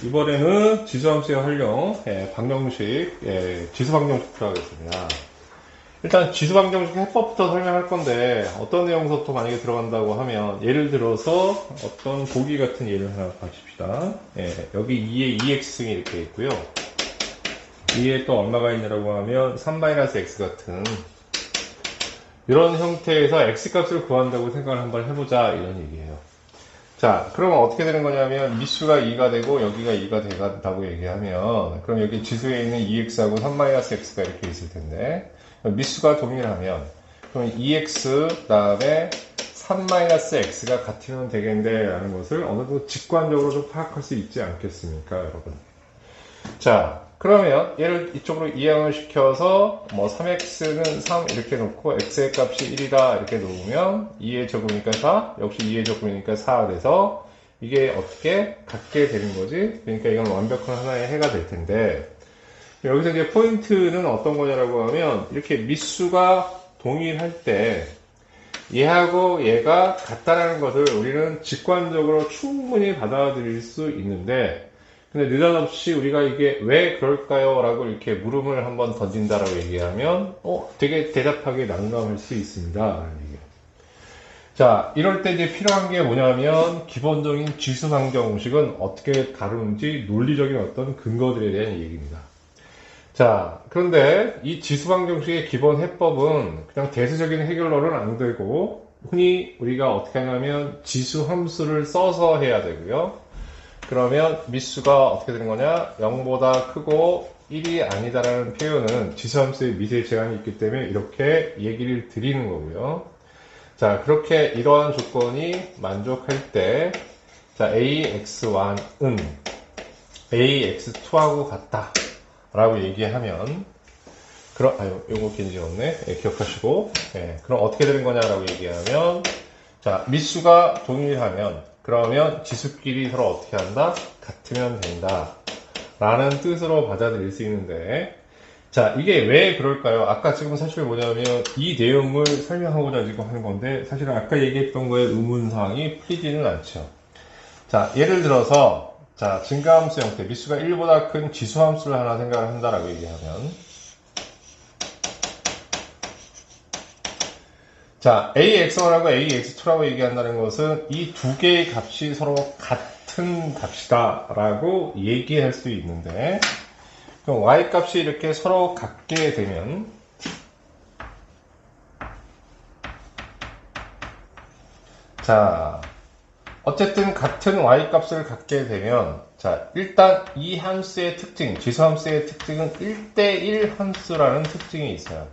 이번에는 지수함수의 활용, 방정식, 지수 방정식 들어가겠습니다. 일단 지수 방정식 해법부터 설명할 건데 어떤 내용부터 만약에 들어간다고 하면 예를 들어서 어떤 보기 같은 예를 하나 봐줍시다. 여기 2에 2x승이 이렇게 있고요. 2에 또 얼마가 있냐라고 하면 3-x 같은 이런 형태에서 x값을 구한다고 생각을 한번 해보자 이런 얘기예요. 자, 그러면 어떻게 되는 거냐면 미수가 2가 되고 여기가 2가 된다고 얘기하면 그럼 여기 지수에 있는 2x하고 3-x가 이렇게 있을 텐데 미수가 동일하면 그럼 2x 그다음에 3-x가 같으면 되겠는데 라는 것을 어느 정도 직관적으로 좀 파악할 수 있지 않겠습니까, 여러분? 자, 그러면 얘를 이쪽으로 이항을 시켜서 뭐 3x는 3 이렇게 놓고 x의 값이 1이다 이렇게 놓으면 2의 제곱이니까 4, 역시 2의 제곱이니까 4 돼서 이게 어떻게 같게 되는 거지? 그러니까 이건 완벽한 하나의 해가 될 텐데 여기서 이제 포인트는 어떤 거냐라고 하면 이렇게 미수가 동일할 때 얘하고 얘가 같다라는 것을 우리는 직관적으로 충분히 받아들일 수 있는데 근데 느닷없이 우리가 이게 왜 그럴까요? 라고 이렇게 물음을 한번 던진다라고 얘기하면 되게 대답하기 난감할 수 있습니다. 라는 얘기예요. 자, 이럴 때 이제 필요한 게 뭐냐면 기본적인 지수 방정식은 어떻게 다루는지 논리적인 어떤 근거들에 대한 얘기입니다. 자, 그런데 이 지수 방정식의 기본 해법은 그냥 대수적인 해결로는 안 되고 흔히 우리가 어떻게 하냐면 지수 함수를 써서 해야 되고요. 그러면 미수가 어떻게 되는 거냐? 0보다 크고 1이 아니다라는 표현은 지수함수의 미세 제한이 있기 때문에 이렇게 얘기를 드리는 거고요. 자, 그렇게 이러한 조건이 만족할 때, 자, AX1은 AX2하고 같다. 라고 얘기하면, 요거 괜히 지웠네. 기억하시고, 그럼 어떻게 되는 거냐라고 얘기하면, 자, 미수가 동일하면, 그러면 지수끼리 서로 어떻게 한다? 같으면 된다. 라는 뜻으로 받아들일 수 있는데, 자, 이게 왜 그럴까요? 아까 지금 사실 뭐냐면, 이 내용을 설명하고자 지금 하는 건데, 사실은 아까 얘기했던 거에 의문사항이 풀리지는 않죠. 자, 예를 들어서, 자, 증가함수 형태, 미수가 1보다 큰 지수함수를 하나 생각을 한다라고 얘기하면, 자, AX1하고 AX2라고 얘기한다는 것은 이 두 개의 값이 서로 같은 값이다 라고 얘기할 수 있는데 그럼 Y 값이 이렇게 서로 같게 되면 자, 어쨌든 같은 Y 값을 갖게 되면 자, 일단 이 함수의 특징, 지수함수의 특징은 1대1 함수라는 특징이 있어요.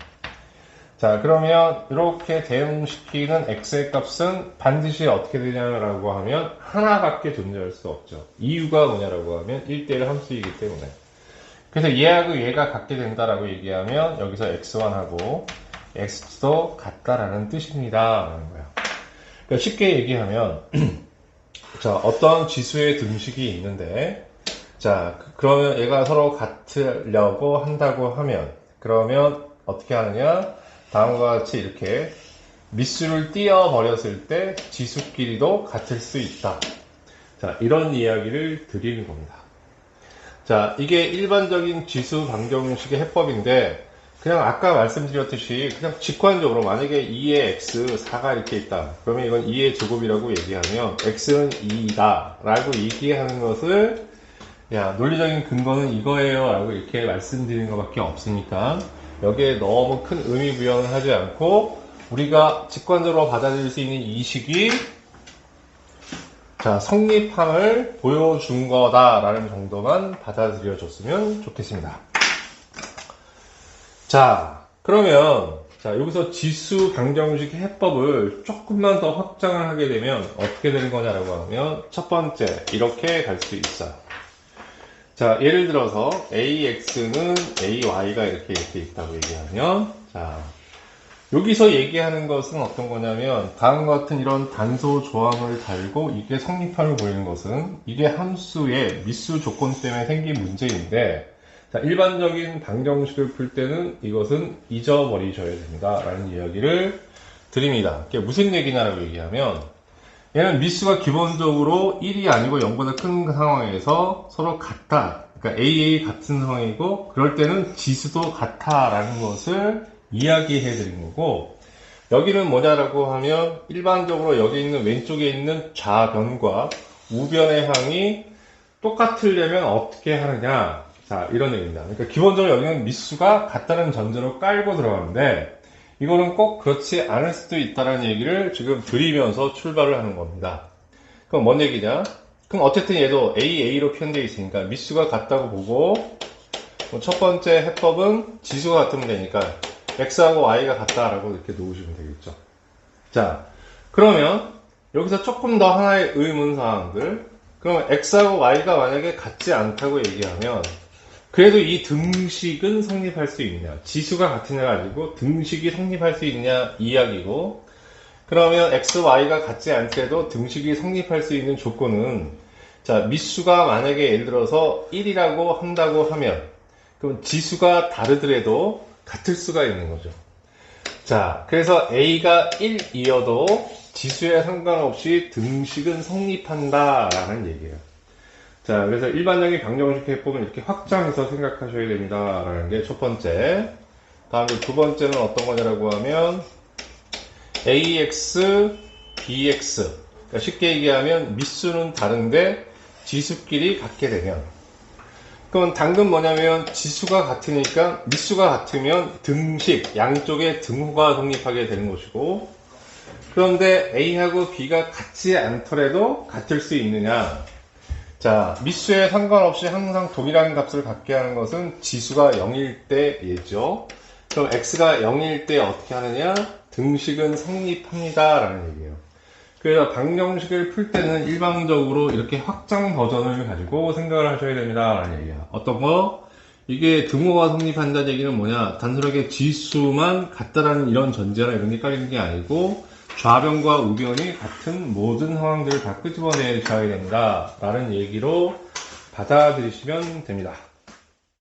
자, 그러면 이렇게 대응시키는 x의 값은 반드시 어떻게 되냐라고 하면 하나밖에 존재할 수 없죠. 이유가 뭐냐라고 하면 1대1 함수이기 때문에. 그래서 얘하고 얘가 같게 된다라고 얘기하면 여기서 x1하고 x2도 같다라는 뜻입니다. 라는 거예요. 그러니까 쉽게 얘기하면 자, 어떤 지수의 등식이 있는데 자, 그러면 얘가 서로 같으려고 한다고 하면 그러면 어떻게 하느냐? 다음과 같이 이렇게 미수를 띄어버렸을 때 지수끼리도 같을 수 있다. 자, 이런 이야기를 드리는 겁니다. 자, 이게 일반적인 지수 방정식의 해법인데 그냥 아까 말씀드렸듯이 그냥 직관적으로 만약에 2의 x, 4가 이렇게 있다. 그러면 이건 2의 제곱이라고 얘기하면 x는 2이다 라고 얘기하는 것을 야, 논리적인 근거는 이거예요 라고 이렇게 말씀드리는 것밖에 없으니까 여기에 너무 큰 의미 부여는 하지 않고 우리가 직관적으로 받아들일 수 있는 이 식이 자, 성립함을 보여준 거다라는 정도만 받아들여줬으면 좋겠습니다. 자, 그러면 자, 여기서 지수 방정식 해법을 조금만 더 확장을 하게 되면 어떻게 되는 거냐라고 하면 첫 번째 이렇게 갈 수 있어요. 자, 예를 들어서 AX는 AY가 이렇게 있다고 얘기하면 자, 여기서 얘기하는 것은 어떤 거냐면 다음과 같은 이런 단소 조항을 달고 이게 성립함을 보이는 것은 이게 함수의 미수 조건 때문에 생긴 문제인데 자, 일반적인 방정식을 풀 때는 이것은 잊어버리셔야 됩니다. 라는 이야기를 드립니다. 이게 무슨 얘기냐라고 얘기하면 얘는 미수가 기본적으로 1이 아니고 0보다 큰 상황에서 서로 같다. 그러니까 AA 같은 상황이고 그럴 때는 지수도 같다라는 것을 이야기해 드린 거고, 여기는 뭐냐라고 하면 일반적으로 여기 있는 왼쪽에 있는 좌변과 우변의 항이 똑같으려면 어떻게 하느냐, 자 이런 얘기입니다. 그러니까 기본적으로 여기는 미수가 같다는 전제로 깔고 들어가는데 이거는 꼭 그렇지 않을 수도 있다는 얘기를 지금 드리면서 출발을 하는 겁니다. 그럼 뭔 얘기냐? 그럼 어쨌든 얘도 AA로 표현되어 있으니까 미수가 같다고 보고, 첫 번째 해법은 지수가 같으면 되니까 X하고 Y가 같다라고 이렇게 놓으시면 되겠죠. 자, 그러면 여기서 조금 더 하나의 의문사항들. 그러면 X하고 Y가 만약에 같지 않다고 얘기하면 그래도 이 등식은 성립할 수 있냐, 지수가 같으냐 가지고 등식이 성립할 수 있냐 이야기고, 그러면 X, Y가 같지 않더라도 등식이 성립할 수 있는 조건은, 자 미수가 만약에 예를 들어서 1이라고 한다고 하면 그럼 지수가 다르더라도 같을 수가 있는 거죠. 자, 그래서 A가 1이어도 지수에 상관없이 등식은 성립한다라는 얘기예요. 자, 그래서 일반적인 방정식 해법은 이렇게 확장해서 생각하셔야 됩니다라는 게 첫 번째. 다음에 두 번째는 어떤 거냐라고 하면 AX, BX. 그러니까 쉽게 얘기하면 미수는 다른데 지수끼리 같게 되면, 그럼 당근 뭐냐면 지수가 같으니까 미수가 같으면 등식, 양쪽에 등호가 성립하게 되는 것이고, 그런데 A하고 B가 같지 않더라도 같을 수 있느냐? 자, 미수에 상관없이 항상 동일한 값을 갖게 하는 것은 지수가 0일 때예죠. 그럼 X가 0일 때 어떻게 하느냐? 등식은 성립합니다 라는 얘기예요. 그래서 방정식을 풀 때는 일반적으로 이렇게 확장 버전을 가지고 생각을 하셔야 됩니다 라는 얘기야. 어떤 거? 이게 등호가 성립한다는 얘기는 뭐냐, 단순하게 지수만 같다라는 이런 전제나 이런 게 깔리는 게 아니고 좌변과 우변이 같은 모든 상황들을 다 끄집어내셔야 된다 라는 얘기로 받아들이시면 됩니다.